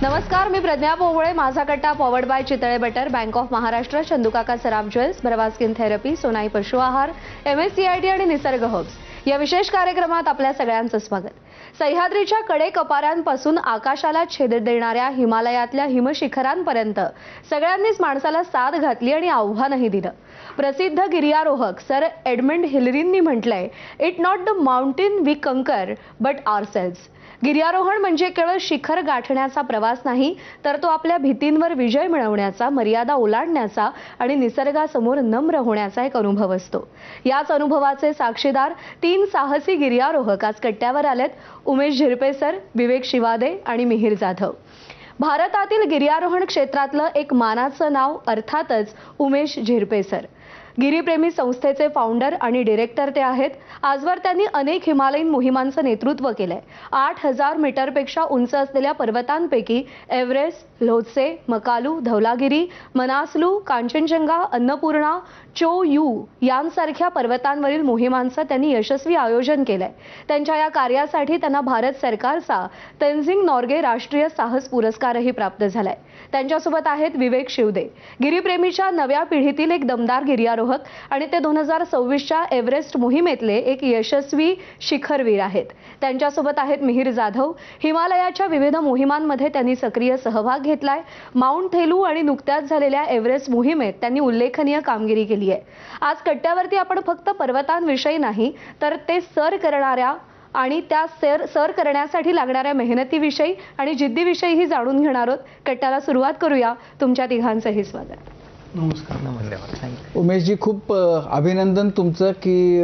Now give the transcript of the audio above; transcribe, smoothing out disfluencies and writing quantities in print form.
नमस्कार, मी प्रज्ञा पोवळे. माझा कट्टा powered by Chitale butter, bank of Maharashtra, Chandukaka Saraf jewels, बरवा स्किन थेरपी, सोनाई पशु आहार, MSCIT आणि निसर्ग हर्ब्स या विशेष कार्यक्रमात आपल्या सगळ्यांचं स्वागत. सह्याद्रीच्या कडेकपाऱ्यांपासून आकाशाला छेद देणाऱ्या हिमालयातल्या हिमशिखरांपर्यंत सगळ्यांनीच माणसाला साथ घातली आणि आव्हानही दिलं. प्रसिद्ध गिर्यारोहक सर एडमंड हिलरींनी म्हटलंय, it not the mountain we conquer but ourselves. गिर्यारोहण म्हणजे केवळ शिखर गाठण्याचा प्रवास नाही, तर तो आपल्या भीतींवर विजय मिळवण्याचा, मर्यादा ओलांडण्याचा आणि निसर्गासमोर नम्र होण्याचा एक अनुभव असतो. याच अनुभवाचे साक्षीदार 3 साहसी गिर्यारोहक आज कट्ट्यावर आलेत. उमेश झिरपे सर, विवेक शिवादे आणि मिहिर जाधव. भारतातील गिर्यारोहण क्षेत्रातलं एक मानाचं नाव अर्थातच उमेश झिरपे सर. गिरीप्रेमी संस्थेचे फाउंडर आणि डायरेक्टर ते आहेत. आजवर त्यांनी अनेक हिमालयीन मोहिमांचं नेतृत्व केलंय. 8000 मीटरपेक्षा उंच असलेल्या पर्वतांपैकी एव्हरेस्ट, ल्होत्से, मकालू, धौलागिरी, मनासलू, कांचनजंगा, अन्नपूर्णा, चो यू यांसारख्या पर्वतांवरील मोहिमांचं त्यांनी यशस्वी आयोजन केलंय. त्यांच्या या कार्यासाठी त्यांना भारत सरकारचा तेनजिंग नॉर्गे राष्ट्रीय साहस पुरस्कारही प्राप्त झालाय. त्यांच्यासोबत आहेत विवेक शिवदे, गिरीप्रेमीच्या नव्या पिढीतील एक दमदार गिर्यारोहक आणि ते 2026च्या एव्हरेस्ट मोहिमेतले एक यशस्वी शिखरवीर आहेत. त्यांच्यासोबत आहेत मिहिर जाधव. हिमालयाच्या विविध मोहिमांमध्ये त्यांनी सक्रिय सहभाग घेतलाय. माउंट थेलू आणि नुकत्याच झालेल्या एव्हरेस्ट मोहिमेत त्यांनी उल्लेखनीय कामगिरी केली आहे. आज कट्ट्यावरती आपण फक्त पर्वतांविषयी नाही, तर ते सर करणाऱ्या आणि त्या सर करण्यासाठी लागणाऱ्या मेहनतीविषयी आणि जिद्दीविषयीही जाणून घेणार आहोत. कट्ट्याला सुरुवात करूया. तुमच्या तिघांचंही स्वागत. नमस्कार. धन्यवाद. उमेशजी, खूप अभिनंदन तुमचं की